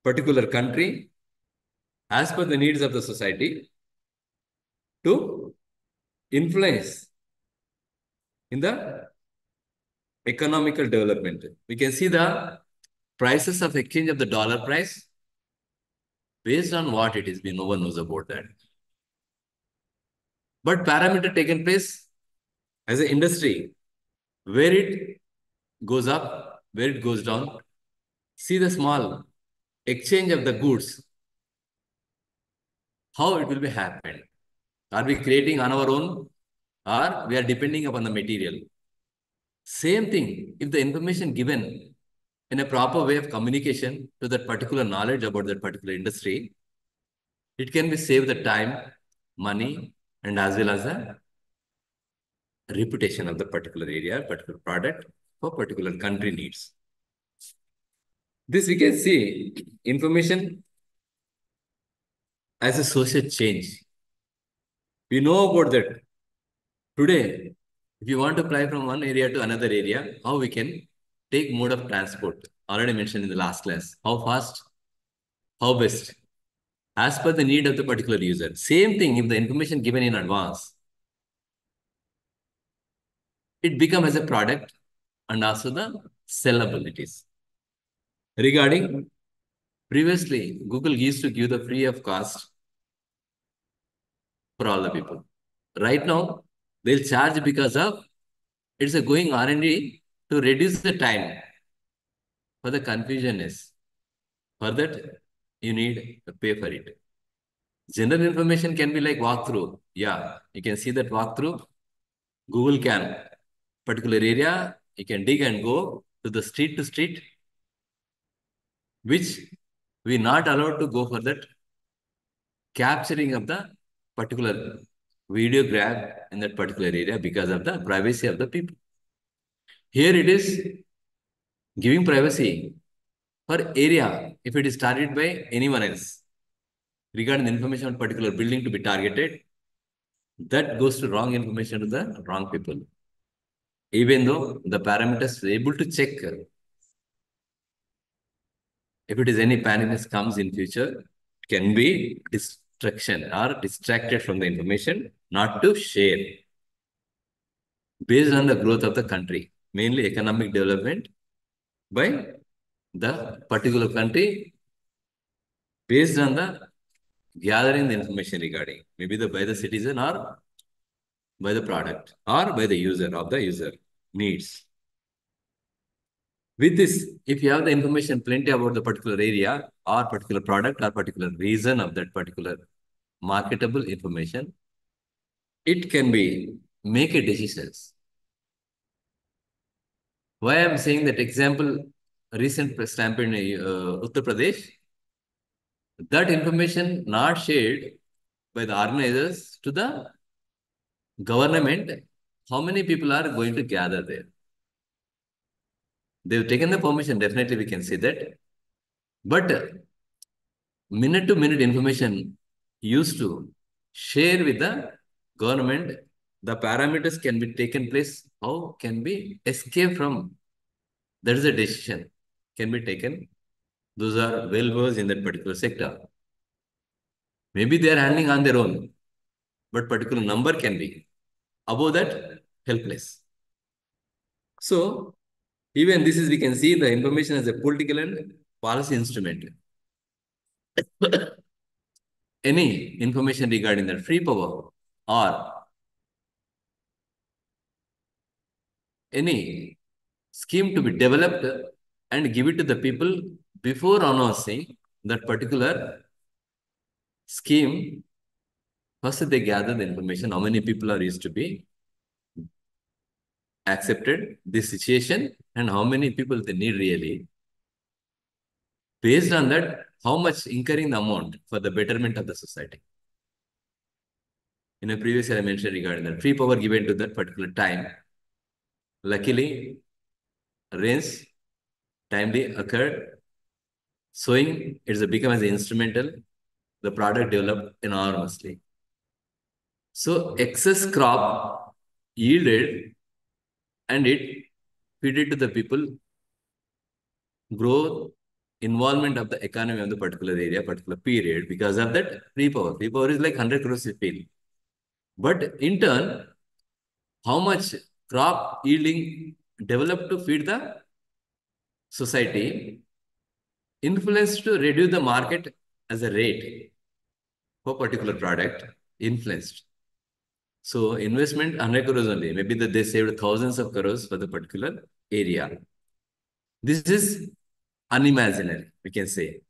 particular country as per the needs of the society to influence in the economical development. We can see the prices of exchange of the dollar price based on what it is. No one knows about that. But parameter taken place as an industry, where it goes up, where it goes down. See the small exchange of the goods, how it will be happened. Are we creating on our own or we are depending upon the material? Same thing, if the information given in a proper way of communication to that particular knowledge about that particular industry, it can be save the time, money, and as well as the reputation of the particular area, particular product for particular country needs. This we can see information as a social change. We know about that. Today, if you want to fly from one area to another area, how we can take mode of transport? Already mentioned in the last class. How fast? How best? As per the need of the particular user. Same thing, if the information given in advance, it becomes as a product and also the sellabilities. Regarding previously, Google used to give the free of cost for all the people. Right now, they'll charge because of it's a going R&D to reduce the time for the confusion is. For that, you need to pay for it. General information can be like walkthrough. Yeah, you can see that walkthrough. Google can. Particular area, you can dig and go to street, which we not allowed to go for that capturing of the particular video grab in that particular area because of the privacy of the people. Here it is giving privacy for area if it is targeted by anyone else. Regarding the information on particular building to be targeted, that goes to wrong information to the wrong people. Even though the parameters are able to check if it is any panic comes in future, it can be distraction or distracted from the information, not to share. Based on the growth of the country, mainly economic development by the particular country, based on the gathering the information regarding maybe by the citizen or by the product or by the user of the user needs. With this, if you have the information plenty about the particular area or particular product or particular reason of that particular marketable information, it can be make a decisions. Why I'm saying that example, recent stamp in Uttar Pradesh, that information not shared by the organizers to the government, how many people are going to gather there? They've taken the permission, definitely we can say that. But minute to minute information used to share with the government, the parameters can be taken place, how can be escape from, that is a decision can be taken. Those are well versed in that particular sector. Maybe they are handling on their own, but particular number can be. Above that, helpless. So, even this is, we can see the information as a political and policy instrument. Any information regarding that free power or any scheme to be developed and give it to the people before announcing that particular scheme. First, they gather the information, how many people are used to be accepted this situation and how many people they need really. Based on that, how much incurring the amount for the betterment of the society. In a previous year, I mentioned regarding that free power given to that particular time. Luckily, rains timely occurred. Sowing, it's become as instrumental. The product developed enormously. So excess crop yielded and it fed it to the people, grow involvement of the economy of the particular area, particular period, because of that free power. Free power is like 100 crores you feel. But in turn, how much crop yielding developed to feed the society influenced to reduce the market as a rate for particular product influenced. So investment 100 crores only. Maybe that they saved thousands of crores for the particular area. This is unimaginary, we can say.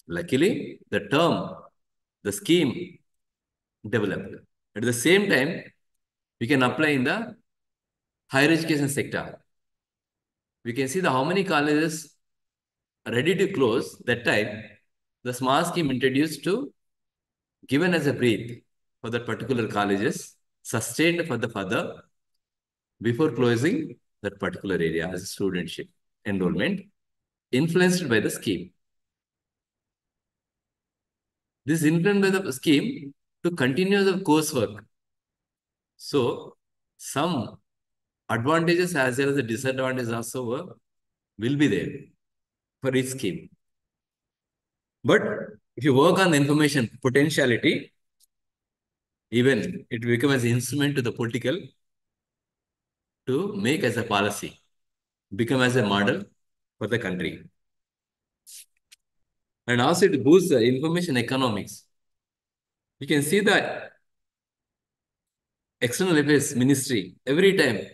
Luckily, the scheme developed. At the same time, we can apply in the higher education sector. We can see the how many colleges are ready to close that time. The small scheme introduced to given as a breath for the particular colleges, sustained for the further before closing that particular area as a studentship enrollment, influenced by the scheme. This influenced by the scheme to continue the coursework. So, some advantages as well as the disadvantages also will be there for each scheme. But if you work on the information potentiality, even it becomes as an instrument to the political to make as a policy, become as a model for the country. And also it boosts the information economics. You can see that external affairs ministry, every time,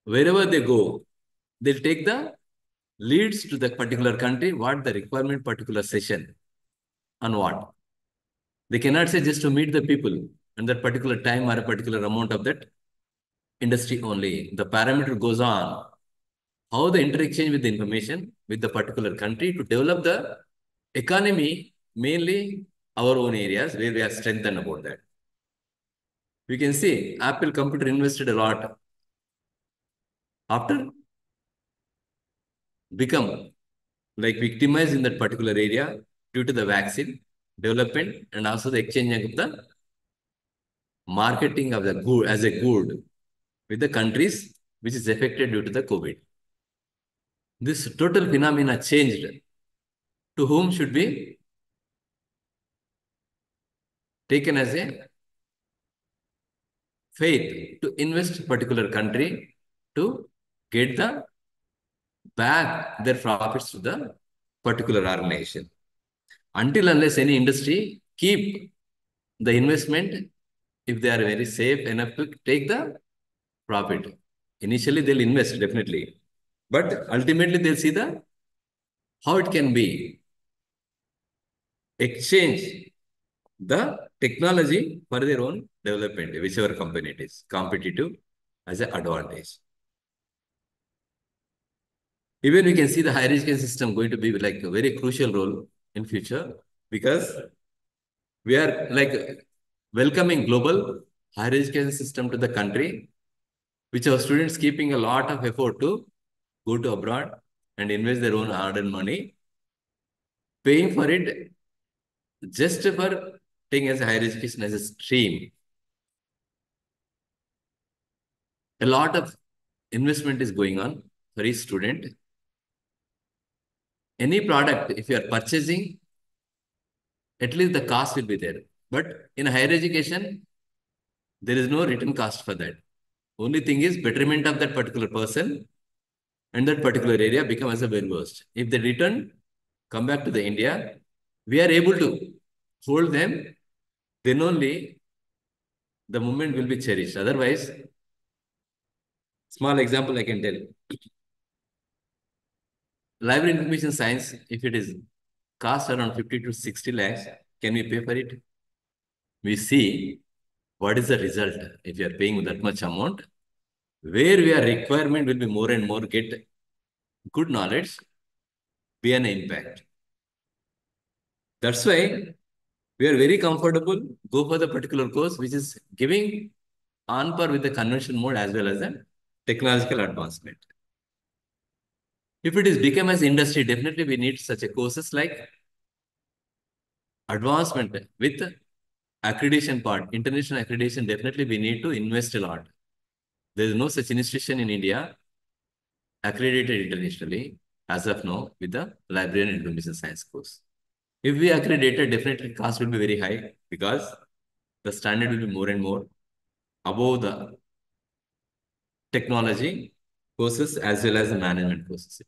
wherever they go, they'll take the leads to the particular country, what the requirement particular session on what. They cannot say just to meet the people and that particular time or a particular amount of that industry only. The parameter goes on how the interexchange with the information with the particular country to develop the economy, mainly our own areas where we are strengthened about that. We can see Apple Computer invested a lot after become like victimized in that particular area due to the vaccine development and also the exchange of the marketing of the good as a good with the countries which is affected due to the COVID. This total phenomena changed. To whom should be taken as a faith to invest particular country to get the back their profits to the particular organization. Until unless any industry keep the investment, if they are very safe enough to take the profit. Initially, they'll invest definitely. But ultimately, they'll see the how it can be exchange the technology for their own development, whichever company it is, competitive as an advantage. Even we can see the higher education system going to be like a very crucial role in future because we are like welcoming global higher education system to the country, which our students keeping a lot of effort to go to abroad and invest their own hard-earned money, paying for it just for taking as a higher education as a stream. A lot of investment is going on for each student. Any product, if you are purchasing, at least the cost will be there. But in higher education, there is no written cost for that. Only thing is betterment of that particular person and that particular area become as a well-versed. If they return, come back to the India, we are able to hold them, then only the movement will be cherished. Otherwise, small example I can tell. Library information science, if it is cost around 50 to 60 lakhs, can we pay for it? We see what is the result if you are paying that much amount, where we are requirement will be more and more get good knowledge, be an impact. That's why we are very comfortable, go for the particular course which is giving on par with the conventional mode as well as the technological advancement. If it is become as industry, definitely we need such a courses like advancement with accreditation part, international accreditation, definitely we need to invest a lot. There is no such institution in India accredited internationally. as of now with the library and information science course. If we agree data, definitely cost will be very high because the standard will be more and more above the technology courses as well as the management courses.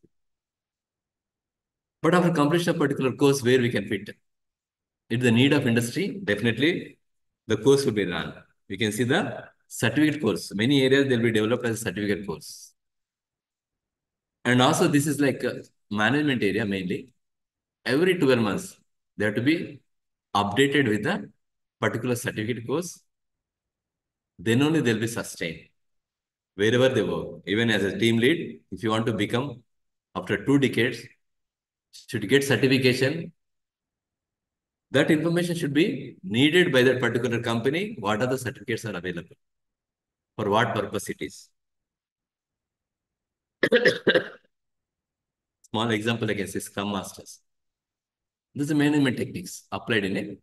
But after completion of particular course where we can fit, if the need of industry, definitely the course will be run. You can see the certificate course. Many areas they'll be developed as a certificate course. And also this is like a management area mainly. Every 12 months, they have to be updated with the particular certificate course. Then only they'll be sustained wherever they work. Even as a team lead, if you want to become after 2 decades, should get certification, that information should be needed by that particular company. What are the certificates are available? For what purpose it is? Small example, I can say Scrum Masters. This is management techniques applied in a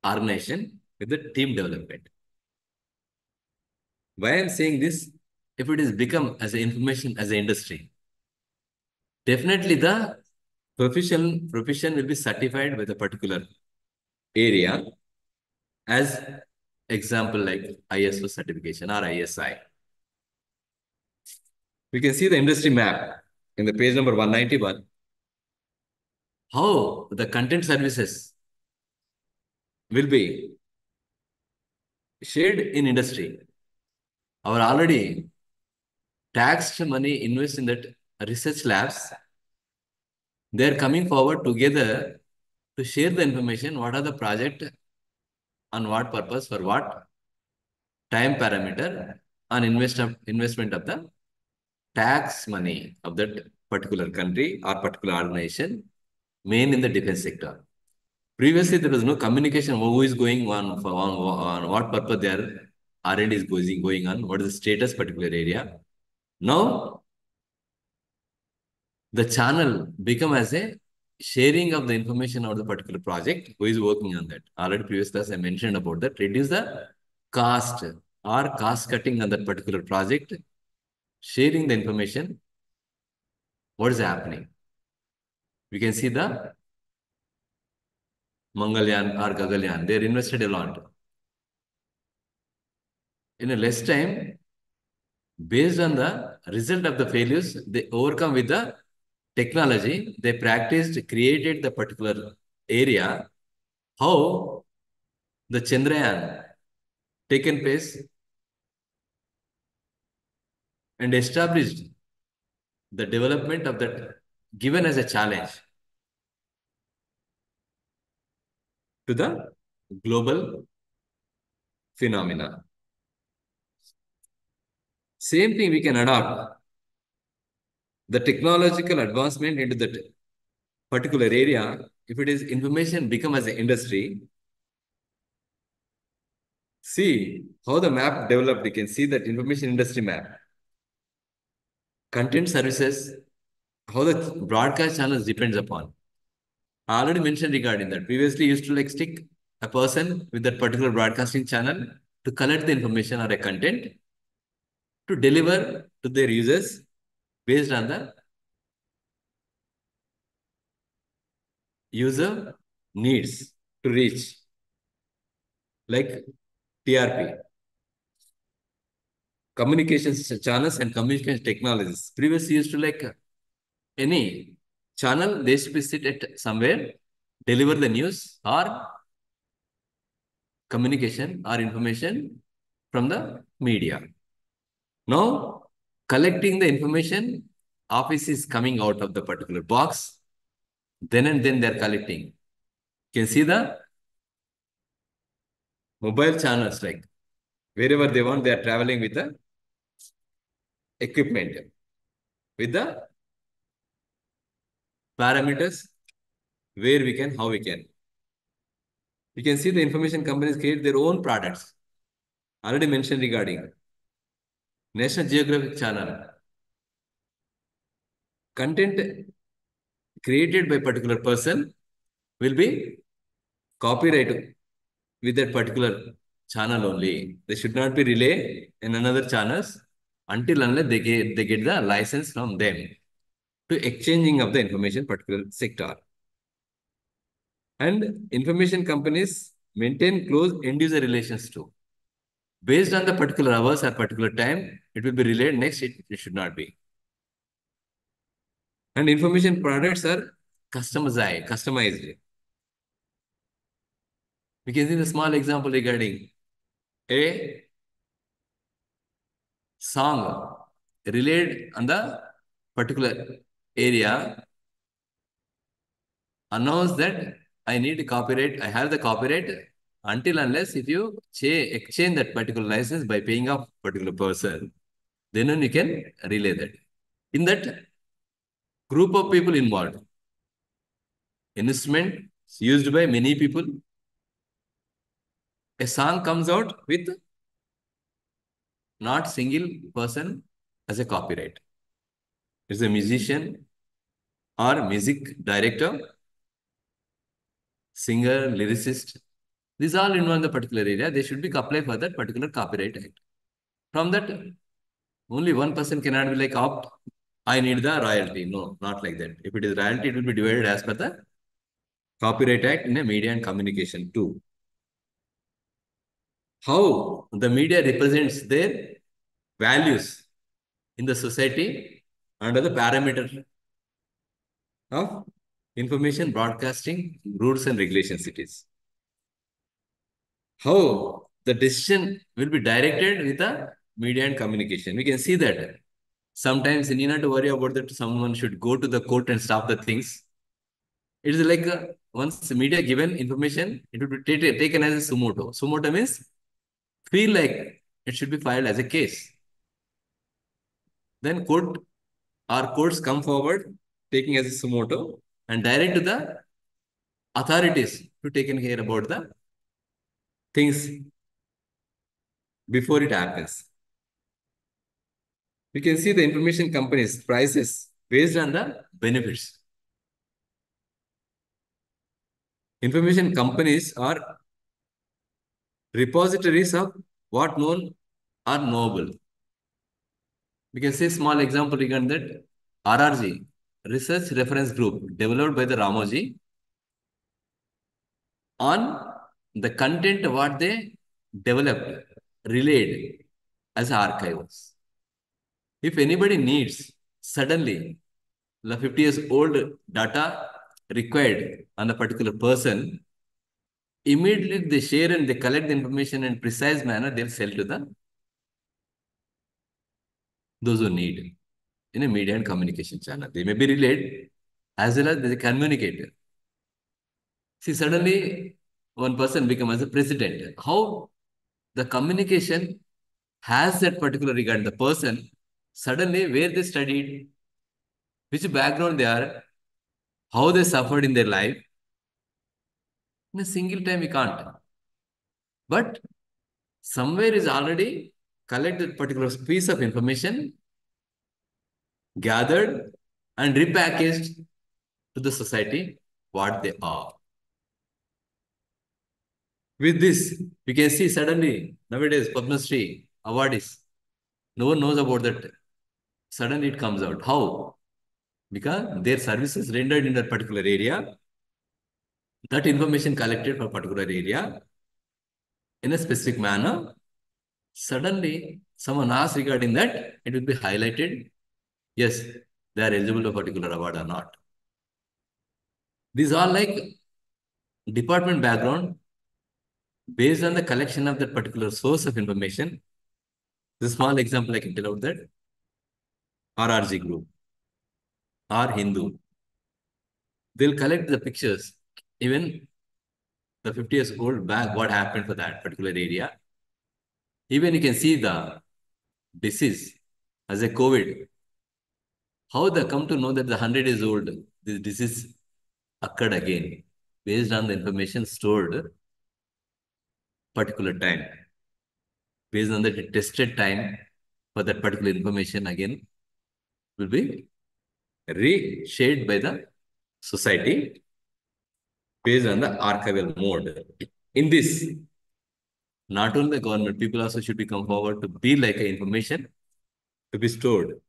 organization with the team development. Why I'm saying this? If it is become as an information as an industry, definitely the profession will be certified with a particular area as example like ISO certification or ISI. We can see the industry map in the page number 191. How the content services will be shared in industry. Our already taxed money invest in that research labs. They are coming forward together to share the information. What are the project on what purpose for what time parameter on investment of the tax money of that particular country or particular organization, main in the defense sector. Previously, there was no communication who is going on for on what purpose their R&D is going on, what is the status particular area. Now, the channel become as a sharing of the information of the particular project, who is working on that. Already previous class I mentioned about that, reduce the cost or cost cutting on that particular project, sharing the information, what is happening. We can see the Mangalyaan or Gaganyaan, they invested a lot. In a less time, based on the result of the failures, they overcome with the technology, they practiced, created the particular area, how the Chandrayaan taken place and established the development of that given as a challenge to the global phenomena. Same thing we can adopt the technological advancement into that particular area. If it is information become as an industry, see how the map developed. You can see that information industry map. Content services, how the broadcast channels depends upon. I already mentioned regarding that. Previously used to like stick a person with that particular broadcasting channel to collect the information or a content to deliver to their users based on the user needs to reach, like TRP, communications channels and communication technologies. Previously used to like any channel, they should be sit at somewhere, deliver the news or communication or information from the media. Now, collecting the information, office is coming out of the particular box, then and then they're collecting. You can see the mobile channels, like wherever they want, they are traveling with the equipment, with the parameters, where we can, how we can. You can see the information companies create their own products. Already mentioned regarding National Geographic Channel. Content created by particular person will be copyright with that particular channel only. They should not be relay in another channels until unless they get the license from them. to exchanging of the information particular sector. And information companies maintain close end user relations too. Based on the particular hours or particular time, it will be relayed. Next, it should not be. And information products are customized. We can see the small example regarding a song relayed on the particular area, announce that I need copyright, I have the copyright until unless if you exchange that particular license by paying off particular person, then only you can relay that. In that group of people involved, instrument used by many people, a song comes out with not single person as a copyright. It's a musician or music director, singer, lyricist. These all involve the particular area. They should be applied for that particular copyright act. From that, only one person cannot be like opt. I need the royalty. No, not like that. If it is royalty, it will be divided as per the Copyright Act in a media and communication too. How the media represents their values in the society under the parameter of information broadcasting rules and regulations it is. How the decision will be directed with the media and communication. We can see that sometimes you need not to worry about that someone should go to the court and stop the things. It is like once the media given information, it will be taken as a sumoto. Sumoto means feel like it should be filed as a case. Then courts come forward taking as a sumoto and direct to the authorities to taken care about the things before it happens. We can see the information companies prices based on the benefits. Information companies are repositories of what known are noble. We can say small example regarding that RRG, Research Reference Group, developed by the Ramoji on the content what they developed, relayed as archives. If anybody needs suddenly the 50 years old data required on a particular person, immediately they share and they collect the information in precise manner, they'll sell to those who need in a media and communication channel. They may be relayed as well as they communicate. See, suddenly one person becomes a president. How the communication has that particular regard. The person, suddenly where they studied, which background they are, how they suffered in their life, in a single time we can't. But somewhere is already collected particular piece of information, gathered and repackaged to the society what they are. With this, we can see suddenly nowadays Padma Shri awardees. No one knows about that. Suddenly it comes out. How? Because their services rendered in that particular area, that information collected from a particular area in a specific manner, suddenly someone asks regarding that, it will be highlighted. Yes, they are eligible to a particular award or not. These are like department background based on the collection of that particular source of information. This small example I can tell out that RRG group or Hindu. They'll collect the pictures, even the 50 years old back, what happened for that particular area. Even you can see the disease as a COVID. How they come to know that the 100 years old, this disease occurred again based on the information stored particular time. Based on the tested time for that particular information again will be re-shared by the society based on the archival mode. In this, not only the government, people also should be come forward to be like a information to be stored.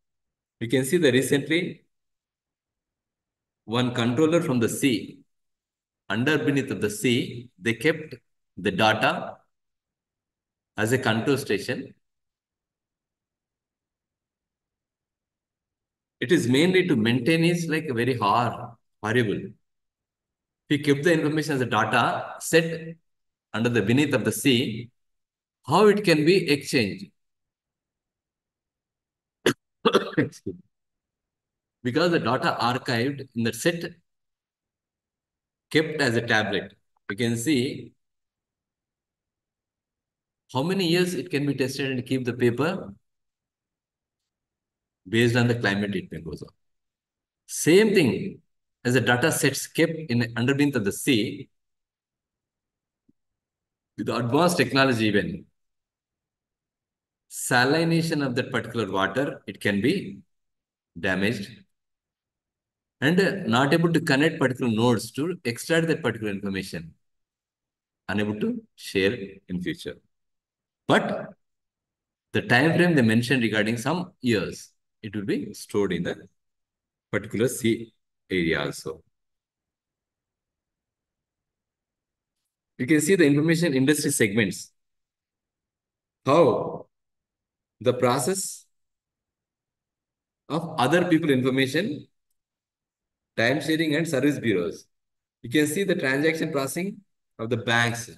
We can see that recently one controller from the sea, under beneath of the sea, they kept the data as a control station. It is mainly to maintain is like very horrible. If you keep the information as a data set under the beneath of the sea, how it can be exchanged? Excuse me. Because the data archived in the set kept as a tablet. You can see how many years it can be tested and keep the paper based on the climate treatment goes on. Same thing as the data sets kept in underneath of the sea with advanced technology even. Salination of that particular water, it can be damaged and not able to connect particular nodes to extract that particular information, unable to share in future. But the time frame they mentioned regarding some years, it will be stored in the particular sea area also. You can see the information industry segments, how the process of other people information, time sharing and service bureaus. You can see the transaction processing of the banks,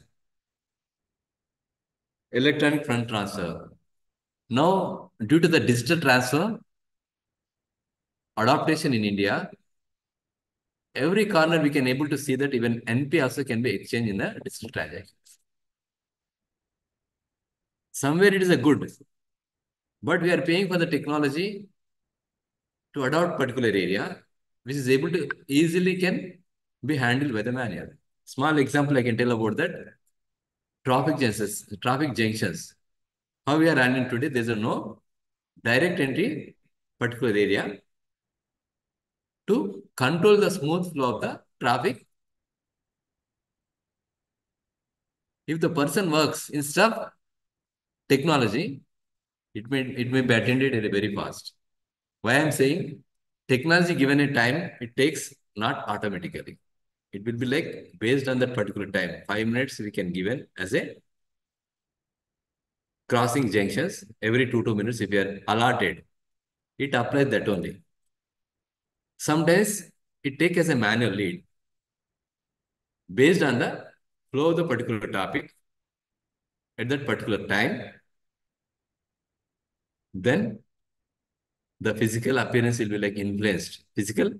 electronic fund transfer. Now, due to the digital transfer adaptation in India, every corner we can able to see that even NP also can be exchanged in the digital transactions. Somewhere it is a good, but we are paying for the technology to adopt particular area, which is able to easily can be handled by the manual. Small example I can tell about that. Traffic junctions. How we are handling today, there is no direct entry particular area to control the smooth flow of the traffic. If the person works in stuff technology, it may be attended very fast. Why I'm saying technology given a time, it takes not automatically. It will be like based on that particular time. 5 minutes we can given as a crossing junctions every 2 minutes if you are allotted. It applies that only. Sometimes it take as a manual lead based on the flow of the particular topic at that particular time. Then the physical appearance will be like influenced. Physical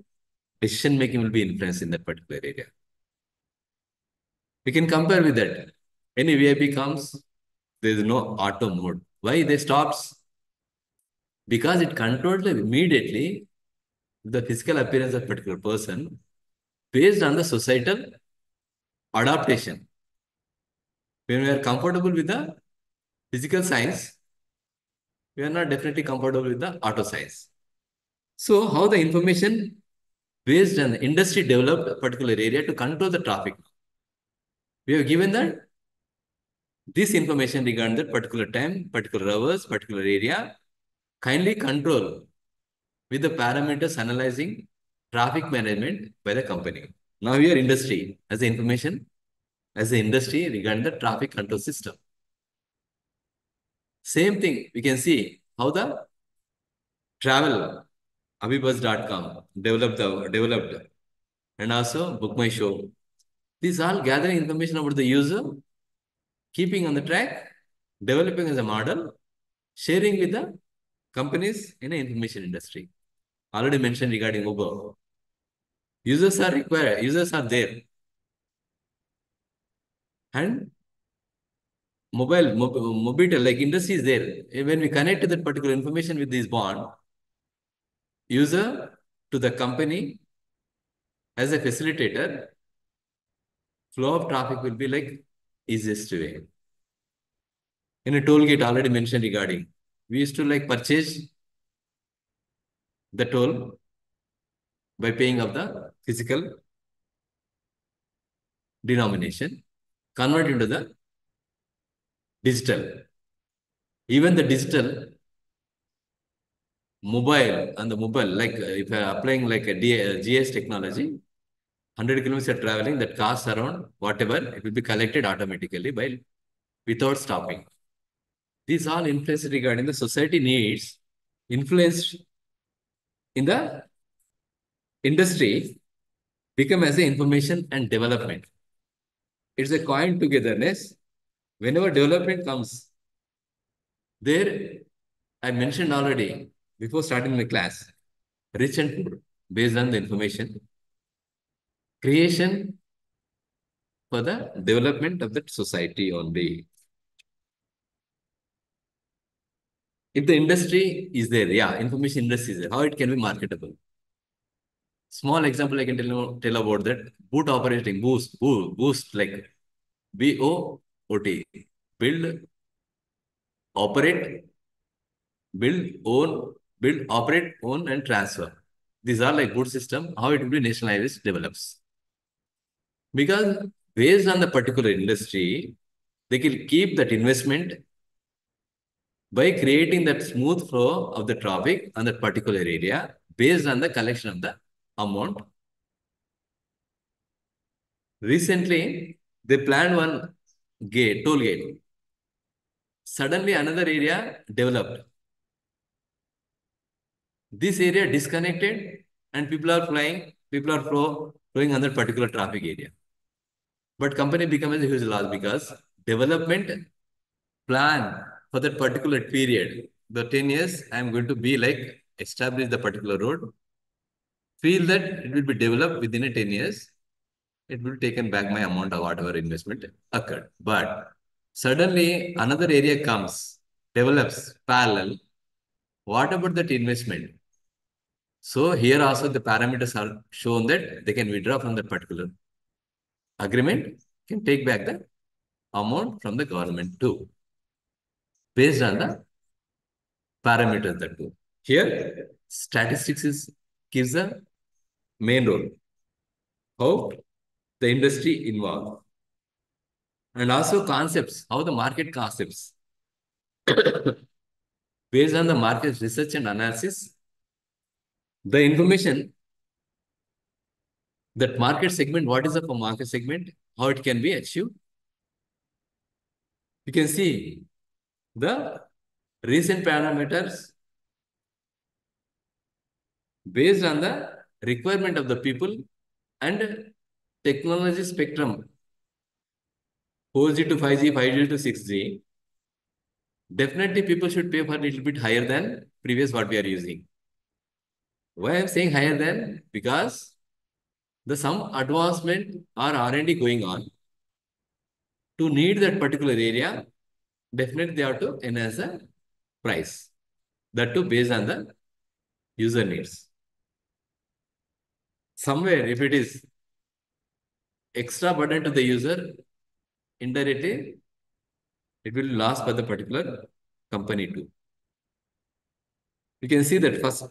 decision making will be influenced in that particular area. We can compare with that. Any VIP comes, there is no auto mode. Why they stops? Because it controlled immediately the physical appearance of a particular person based on the societal adaptation. When we are comfortable with the physical science, we are not definitely comfortable with the auto science. So how the information based on the industry developed a particular area to control the traffic. We have given that this information regarding that particular time, particular hours, particular area, kindly control with the parameters analyzing traffic management by the company. Now here industry as the information as the industry regarding the traffic control system. Same thing, we can see how the travel, abibus.com developed and also Book My Show. These all gathering information about the user, keeping on the track, developing as a model, sharing with the companies in the information industry. Already mentioned regarding Uber. Users are required, users are there. And mobile, like industry is there. When we connect that particular information with this bond, user to the company as a facilitator, flow of traffic will be like easiest way. In a toll gate already mentioned regarding, we used to like purchase the toll by paying of the physical denomination, convert into the digital. Even the digital mobile, on the mobile, like if you're applying like a GS technology, 100 kilometers you're traveling, that costs around whatever, it will be collected automatically by without stopping. These all influence regarding the society needs, influence in the industry, become as a information and development. It's a coin togetherness. Whenever development comes, there, I mentioned already before starting my class, rich and poor, based on the information, creation for the development of that society only. If the industry is there, yeah, information industry is there, how it can be marketable? Small example I can tell about that. Boot operating, boost like BOOT, build, operate, operate, own, and transfer. These are like boot system, how it will be nationalized develops. Because based on the particular industry, they can keep that investment by creating that smooth flow of the traffic on that particular area based on the collection of the amount. Recently, they planned one toll gate. Suddenly, another area developed. This area disconnected, and people are flowing on that particular traffic area. But company becomes a huge loss because development plan for that particular period, the 10 years, I'm going to be like establish the particular road, feel that it will be developed within a 10 years, it will taken back my amount of whatever investment occurred. But suddenly another area comes, develops parallel. What about that investment? So here also the parameters are shown that they can withdraw from that particular agreement, can take back the amount from the government too, based on the parameters that do. Here, statistics gives a main role. How the industry involved. And also concepts, how the market concepts. Based on the market research and analysis, the information that market segment, what is the market segment, how it can be achieved. You can see the recent parameters based on the requirement of the people and technology spectrum 4G to 5G, 5G to 6G. Definitely people should pay for a little bit higher than previous what we are using. Why I'm saying higher than? Because the some advancement or R&D going on to need that particular area, definitely they have to enhance the price. That too based on the user needs. Somewhere, if it is extra burden to the user, indirectly, it will last for the particular company too. You can see that first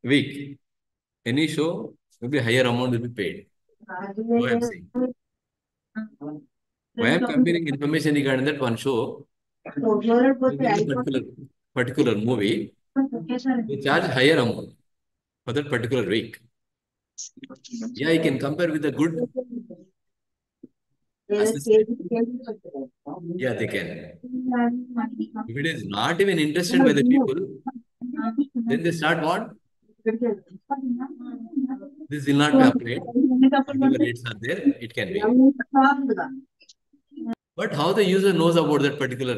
week, any show, maybe higher amount will be paid. Why I'm saying. Why I'm comparing information regarding that one show, particular movie, they charge higher amount for that particular week. Yeah, you can compare with a good assistant. Yeah, they can. If it is not even interested by the people, then they start what? This will not be applied. Whatever rates are there, it can be. But how the user knows about that particular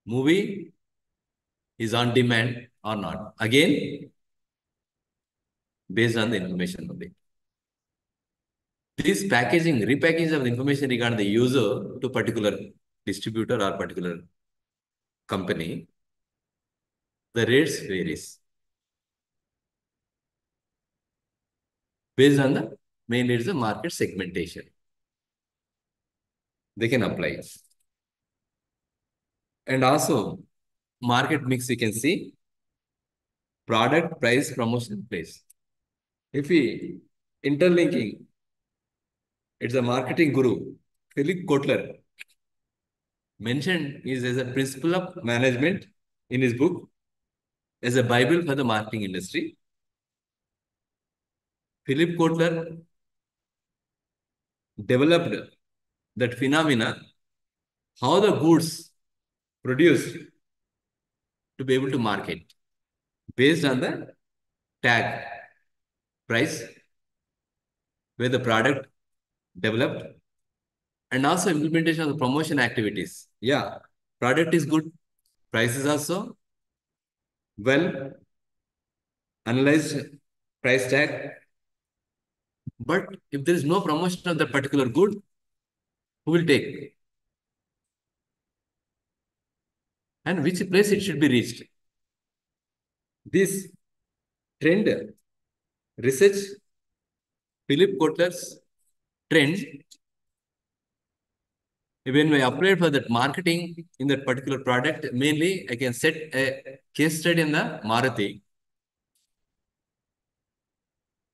movie is on demand or not? Again, based on the information only. This packaging, repackaging of the information regarding the user to particular distributor or particular company, the rates varies. Based on the mainly it's the market segmentation. They can apply. And also market mix, you can see product, price, promotion, place. If we interlinking, it's a marketing guru, Philip Kotler, mentioned is as a principle of management in his book, as a Bible for the marketing industry. Philip Kotler developed that phenomena, how the goods produced to be able to market based on the tag price where the product developed and also implementation of the promotion activities. Yeah, product is good, price is also well analyzed price tag. But if there is no promotion of that particular good, who will take? And which place it should be reached? This trend research, Philip Kotler's trend, when we applied for that marketing in that particular product, mainly I can set a case study in the Maruti.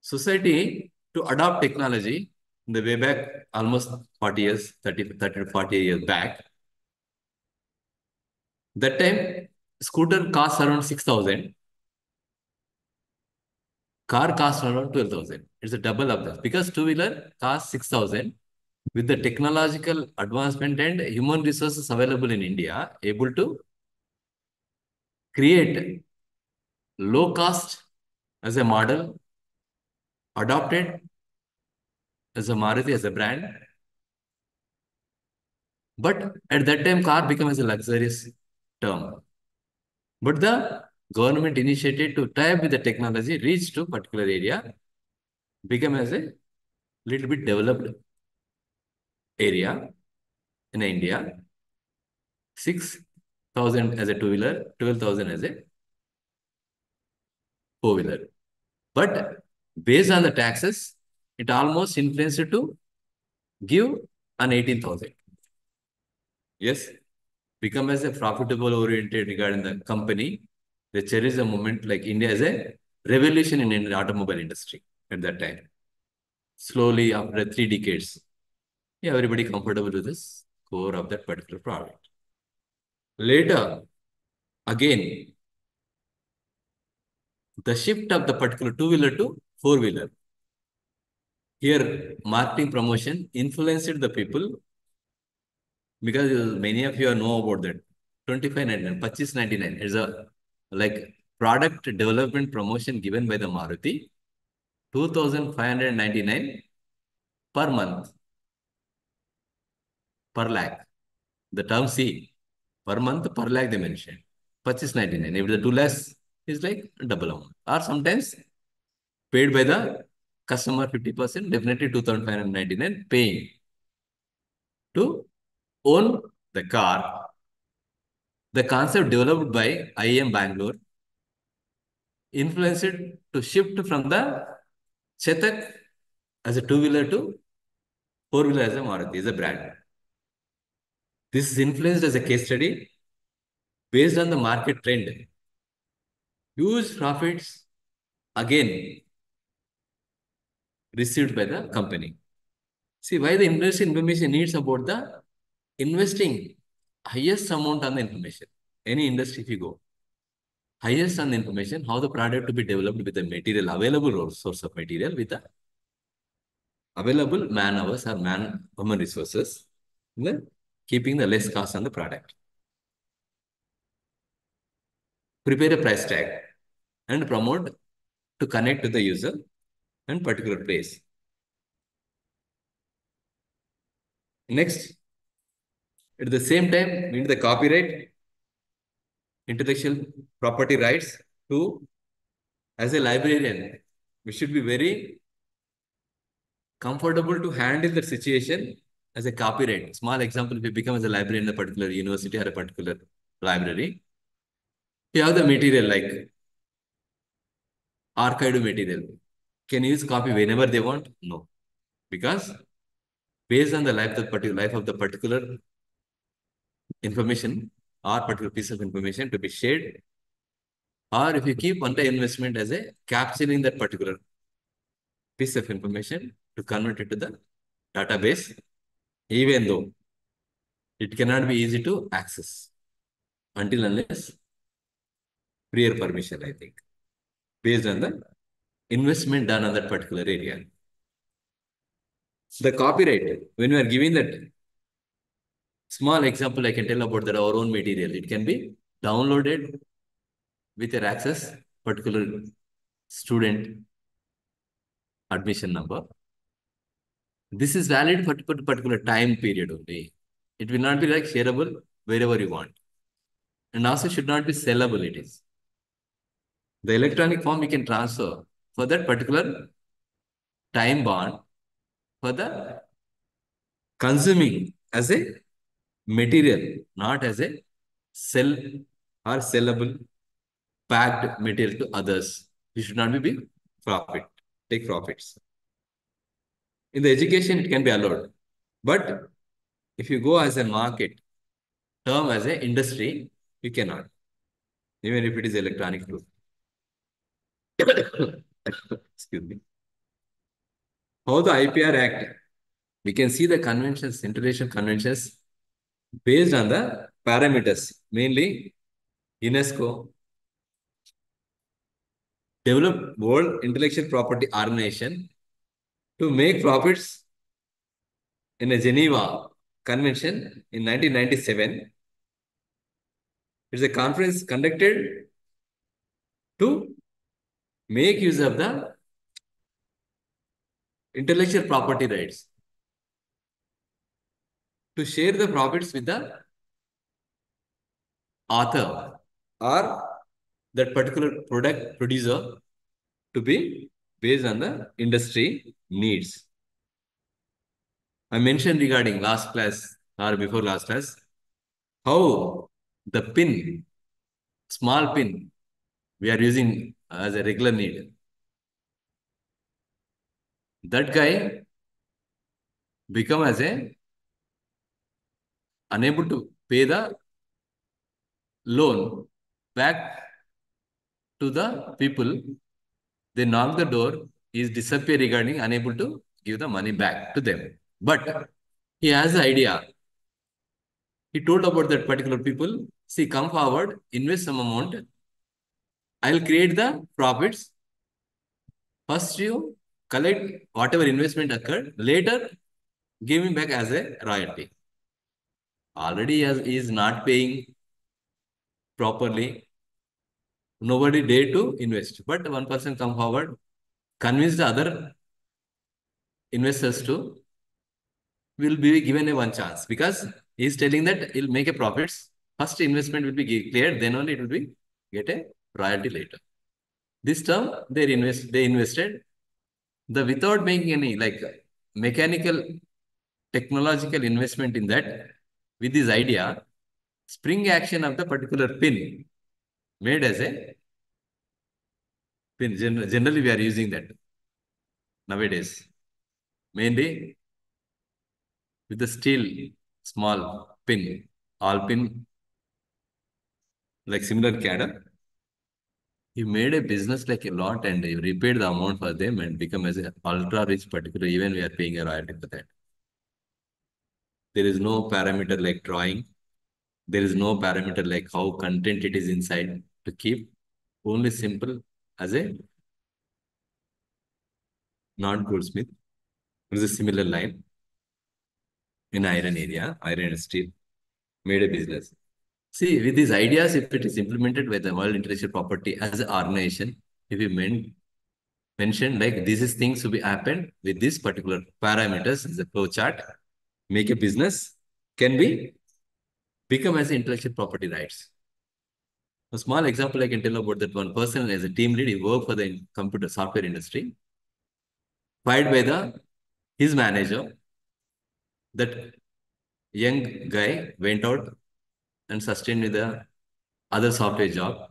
Society to adopt technology in the way back almost 40 years, 30 to 40 years back. That time, scooter costs around 6,000. Car costs around 12,000. It's a double of that because two-wheeler costs 6,000. With the technological advancement and human resources available in India, able to create low cost as a model, adopted as a Maruti as a brand. But at that time, car became as a luxurious term. But the government initiated to tie up with the technology, reach to particular area, become as a little bit developed area in India. 6,000 as a two-wheeler, 12,000 as a four-wheeler. But based on the taxes, it almost influenced to give an 18,000. Yes, become as a profitable oriented regarding the company. They cherish the moment like India as a revolution in the automobile industry at that time. Slowly after 3 decades, yeah, everybody comfortable with this core of that particular product. Later, again, the shift of the particular two-wheeler to four-wheeler. Here, marketing promotion influenced the people because many of you know about that. 25.99, 25.99 is a like product development promotion given by the Maruti. 2,599 per month, per lakh. The term C, per month, per lakh they mentioned. 25.99. If the 2 lakhs is like double amount. Or sometimes paid by the customer 50%, definitely 2,599 paying to own the car. The concept developed by IIM Bangalore influenced to shift from the Chetak as a two-wheeler to four-wheeler as a Maruti, is a brand. This is influenced as a case study based on the market trend. Huge profits again received by the company. See why the investor information needs about the investing highest amount on the information. Any industry if you go, highest on the information, how the product to be developed with the material, available source of material with the available man hours or human resources, then keeping the less cost on the product. Prepare a price tag and promote to connect to the user and particular place. Next, at the same time, we need the copyright, intellectual property rights to, as a librarian, we should be very comfortable to handle the situation as a copyright. Small example, if you become as a librarian in a particular university or a particular library, you have the material like archived material. Can you use copy whenever they want? No. Because based on the life of the particular information or particular piece of information to be shared, or if you keep one-time investment as a capturing that particular piece of information to convert it to the database, even though it cannot be easy to access until unless prior permission, I think, based on the investment done on that particular area. The copyright, when we are giving that small example, I can tell about that our own material. It can be downloaded with your access, particular student admission number. This is valid for particular time period only. It will not be like shareable wherever you want. And also should not be sellable, it is. The electronic form we can transfer for that particular time bond for the consuming as a material, not as a sell or sellable packed material to others. You should not be big profit, take profits. In the education, it can be allowed. But if you go as a market, term as a industry, you cannot, even if it is electronic too. Excuse me. How the IPR Act, we can see the conventions, international conventions based on the parameters, mainly UNESCO, developed World Intellectual Property Organization to make profits in a Geneva Convention in 1997. It's a conference conducted to make use of the intellectual property rights, to share the profits with the author or that particular product producer, to be based on the industry needs. I mentioned regarding last class or before last class, how the pin, small pin, we are using as a regular need. That guy become as a unable to pay the loan back to the people. They knock the door, he is disappear regarding unable to give the money back to them. But he has the idea. He told about that particular people, see, come forward, invest some amount. I'll create the profits. First you collect whatever investment occurred. Later, give him back as a royalty. Already he is not paying properly. Nobody dare to invest. But one person come forward, convince the other investors to will be given a one chance, because he is telling that he'll make a profits. First investment will be cleared, then only it will be get a royalty later. This term they invested the without making any like mechanical technological investment in that. With this idea, spring action of the particular pin made as a pin. Generally, we are using that nowadays, mainly with the steel small pin, all pin like similar cadre. He made a business like a lot and he repaid the amount for them and become as a ultra rich particular. Even we are paying a royalty for that. There is no parameter like drawing. There is no parameter like how content it is inside to keep. Only simple as a non-goldsmith. There is a similar line in iron area, iron and steel, made a business. See, with these ideas, if it is implemented by the World Intellectual Property as an organization, if we mention like this is things to be happened with this particular parameters, is a flow chart, make a business, can be become as intellectual property rights. A small example I can tell about that one person as a team lead, he worked for the computer software industry, fired by his manager. That young guy went out and sustained with the other software job.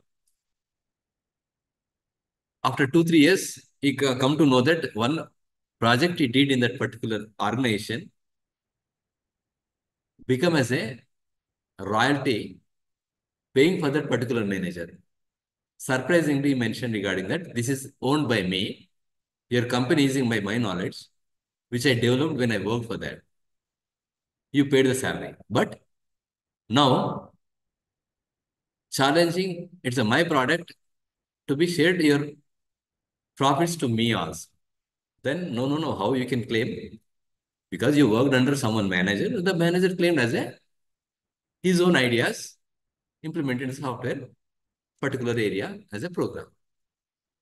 After 2-3 years, he come to know that one project he did in that particular organization become as a royalty paying for that particular manager. Surprisingly, he mentioned regarding that this is owned by me. Your company is using my knowledge, which I developed when I worked for that. You paid the salary. But now challenging, it's a my product to be shared your profits to me also. Then no. How you can claim? Because you worked under someone manager, the manager claimed as a his own ideas implemented in software, particular area as a program.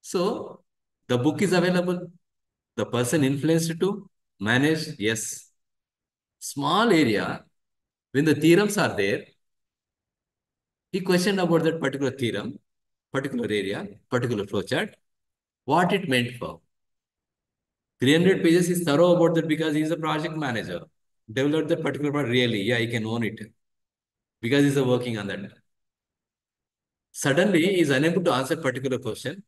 So the book is available. The person influenced to manage, yes. Small area, when the theorems are there, he questioned about that particular theorem, particular area, particular flowchart, what it meant for. 300 pages is thorough about that because he's a project manager. Developed that particular part really, yeah, he can own it because he's working on that. Suddenly, he is unable to answer particular question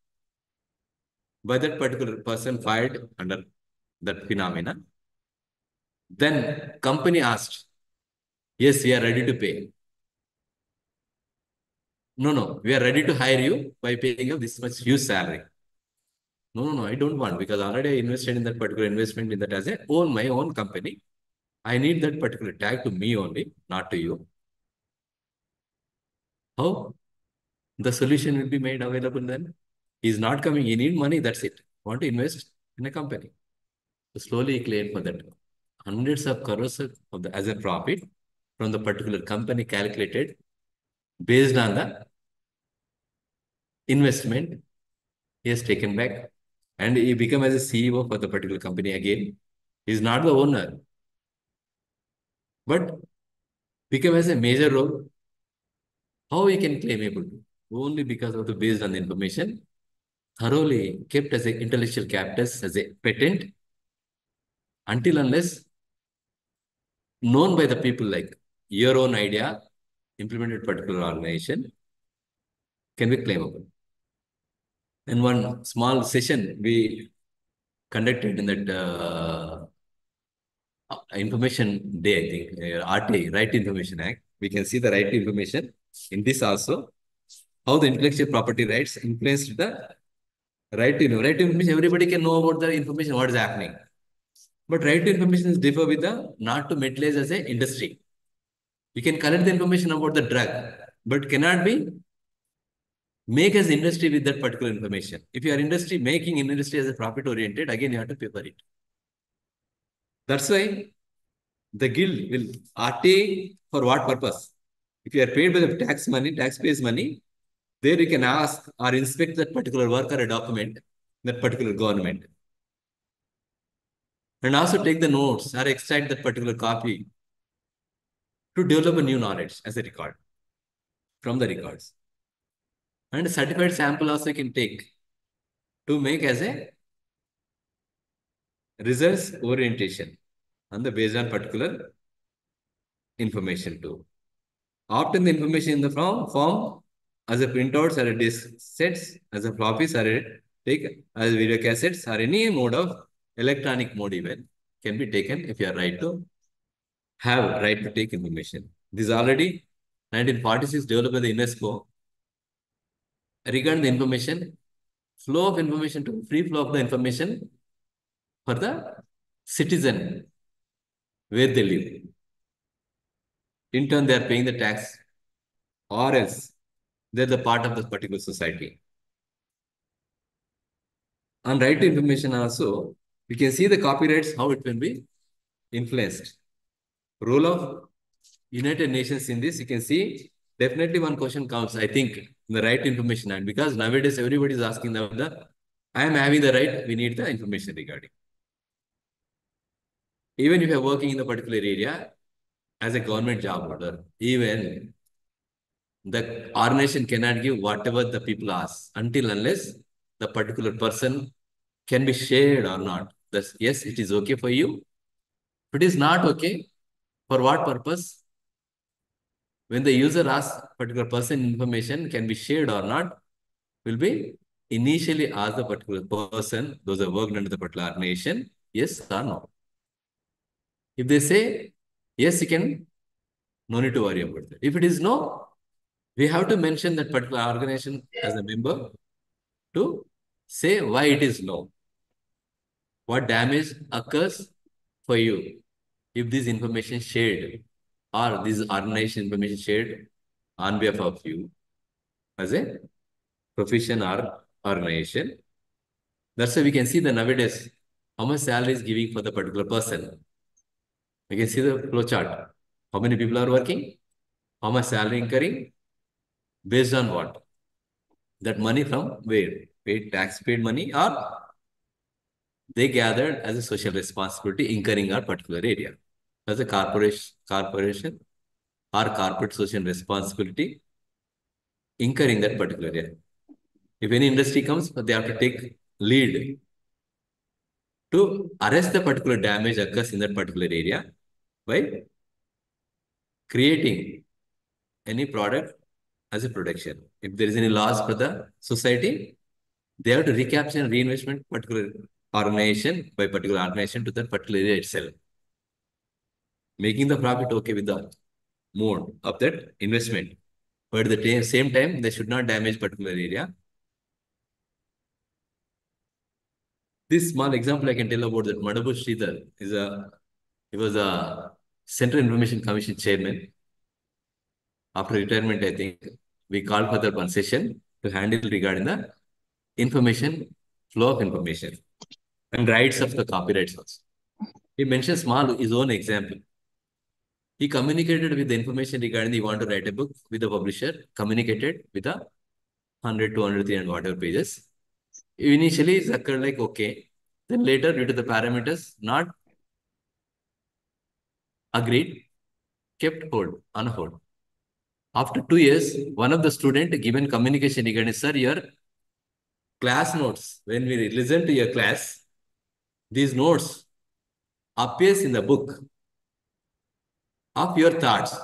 by that particular person fired under that phenomena. Then company asked, yes, we are ready to pay. No, we are ready to hire you by paying you this much huge salary. No, I don't want because already I invested in that particular investment in that as a own my own company. I need that particular tag to me only, not to you. How? The solution will be made available then. He's not coming, he need money, that's it. Want to invest in a company. So slowly he cleared for that. Hundreds of crores of the, as a profit from the particular company calculated based on the investment he has taken back. And he become as a CEO for the particular company again. He's not the owner, but become as a major role. How he can claim able to? Only because of the based on the information, thoroughly kept as a intellectual capital, as a patent, until unless known by the people like your own idea, implemented particular organization, can be claimable. In one small session we conducted in that information day, I think, RTA, Right to Information Act, we can see the right to information in this also, how the intellectual property rights influenced the right to information. Everybody can know about the information, what is happening. But right to information is differ with the not to materialize as a industry. You can collect the information about the drug, but cannot be make as industry with that particular information. If you are industry making in industry as a profit oriented, again you have to pay for it. That's why the guild will RTA for what purpose? If you are paid by the tax money, taxpayers' money, there you can ask or inspect that particular work or a document, that particular government. And also take the notes or extract that particular copy to develop a new knowledge as a record from the records. And a certified sample also you can take to make as a results orientation on the based on particular information too. Often the information in the form as a printouts or a disk sets, as a floppies or a take as video cassettes or any mode of electronic mode even can be taken if you are right to have right to take information. This already 1946 developed by the UNESCO regarding the information, flow of information to free flow of the information for the citizen where they live. In turn, they are paying the tax or else they're the part of the particular society. On right to information also, we can see the copyrights, how it will be influenced. Role of United Nations in this, you can see definitely one question counts, I think, in the right to information act, because nowadays everybody is asking I am having the right, we need the information regarding. Even if you are working in a particular area as a government job holder, even the organization cannot give whatever the people ask until unless the particular person can be shared or not. Thus, yes, it is okay for you. If it is not okay, for what purpose? When the user asks particular person information can be shared or not, will be initially ask the particular person, those who worked under the particular organization, yes or no. If they say yes, you can, no need to worry about that. If it is no, we have to mention that particular organization as a member to say why it is no. What damage occurs for you if this information shared or this organization information shared on behalf of you. as a profession or organization. That's why we can see that nowadays how much salary is giving for the particular person. We can see the flow chart. How many people are working? How much salary incurring? Based on what? That money from where? Paid tax paid money, or they gathered as a social responsibility incurring our particular area. As a corporation or corporate social responsibility incurring that particular area. If any industry comes, they have to take lead to arrest the particular damage occurs in that particular area by creating any product as a production. If there is any loss for the society, they have to recapture and reinvestment particular organization by particular organization to that particular area itself, making the profit okay with the mode of that investment. But at the same time, they should not damage particular area. This small example I can tell about that Madabu Sridhar he was a Central Information Commission chairman. After retirement, I think we called for the one session to handle regarding the information, flow of information and rights of the copyrights also. He mentioned small his own example. He communicated with the information regarding he want to write a book with the publisher, communicated with the 100, 200, 300, whatever pages. Initially, it's occurred like okay. Then later, due to the parameters not agreed, kept on hold. After 2 years, one of the student given communication regarding, sir, your class notes, when we listen to your class, these notes appears in the book of your thoughts.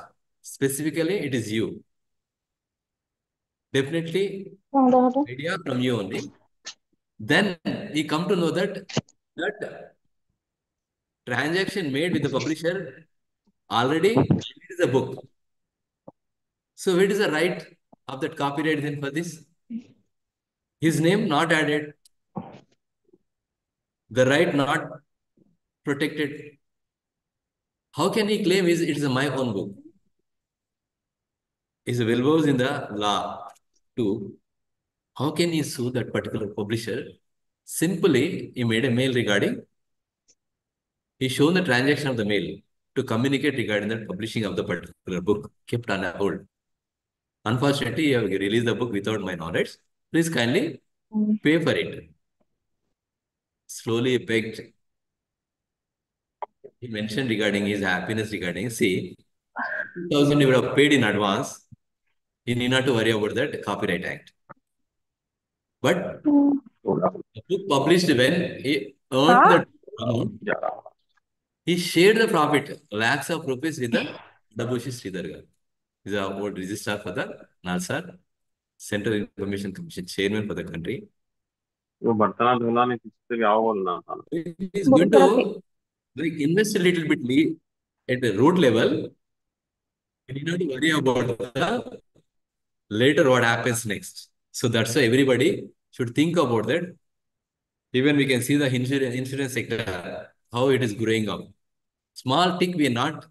Specifically, it is you. Definitely, idea from you only. Then we come to know that transaction made with the publisher already it is a book. So what is the right of that copyright then for this? His name not added, the right not protected. How can he claim it is my own book? Is well in the law too. How can he sue that particular publisher? Simply, he made a mail regarding, he shown the transaction of the mail to communicate regarding the publishing of the particular book, kept on hold. Unfortunately, you have released the book without my knowledge. Please kindly pay for it. Slowly begged. He mentioned regarding his happiness regarding, see, 2,000 you would have paid in advance. You need not to worry about that Copyright Act. But the book published when he earned the amount, he shared the profit, lakhs of rupees with the Dabushi Sridhar garu. He is a old registrar for the NALSA, Central Information Commission chairman for the country. He is going to like invest a little bit at the root level. You need not to worry about the later what happens next. So that's why everybody should think about that. Even we can see the insurance sector, how it is growing up. Small tick, we are not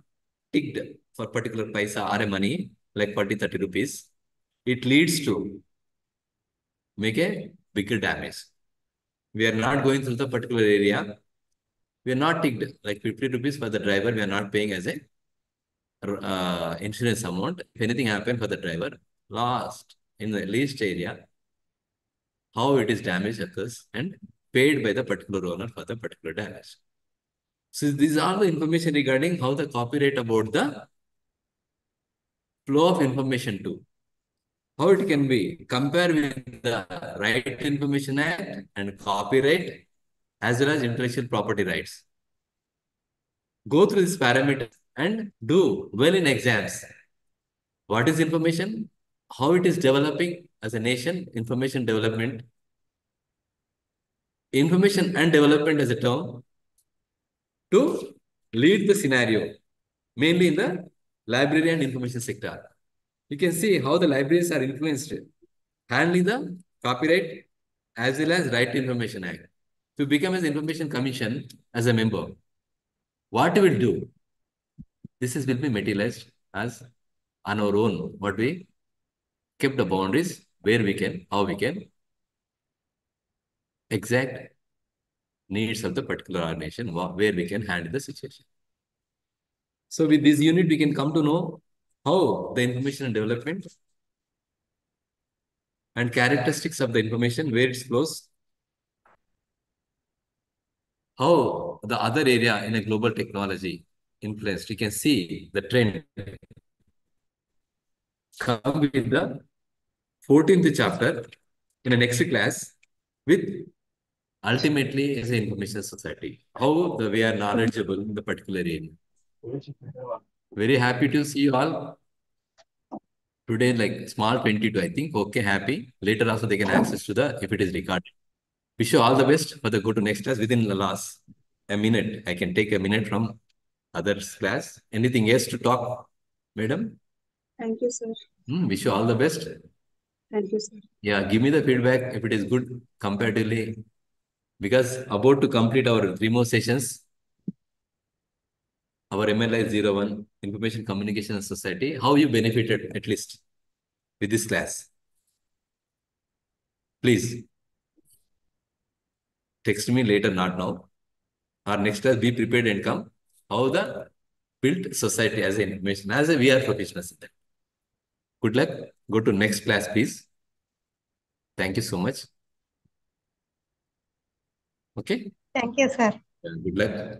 ticked for particular paisa or a money, like 40, 30 rupees. It leads to make a bigger damage. We are not going through the particular area. We are not ticked, like 50 rupees for the driver, we are not paying as a insurance amount. If anything happened for the driver, lost in the least area, how it is damage occurs and paid by the particular owner for the particular damage. So these are the information regarding how the copyright about the flow of information too. How it can be compared with the Right to Information Act and copyright as well as intellectual property rights. Go through these parameters and do well in exams. What is information? How it is developing as a nation, information development. Information and development as a term to lead the scenario, mainly in the library and information sector. You can see how the libraries are influenced, handling the copyright as well as Right to Information Act. To become as Information Commission as a member, what we will do? This will be materialized as on our own, what we kept the boundaries how we can exact needs of the particular organization, where we can handle the situation. So with this unit, we can come to know how the information development and characteristics of the information, where it flows, how the other area in a global technology influenced. You can see the trend come with the 14th chapter in the next class with ultimately as an information society, how we are knowledgeable in the particular area. Very happy to see you all today, like small 22, I think. Okay, happy. Later also they can access to the, if it is recorded. Wish you all the best for the go to next class within the last a minute. I can take a minute from others class. Anything else to talk, madam? Thank you, sir. Wish you all the best. Thank you, sir. Yeah, give me the feedback if it is good comparatively. Because about to complete our 3 more sessions, our MLI-01, Information Communication Society, how you benefited at least with this class. Please text me later, not now. Or next class, be prepared and come. How the built society as an information, as a VR professionals in that. Good luck. Go to next class, please. Thank you so much. Okay. Thank you, sir. Good luck.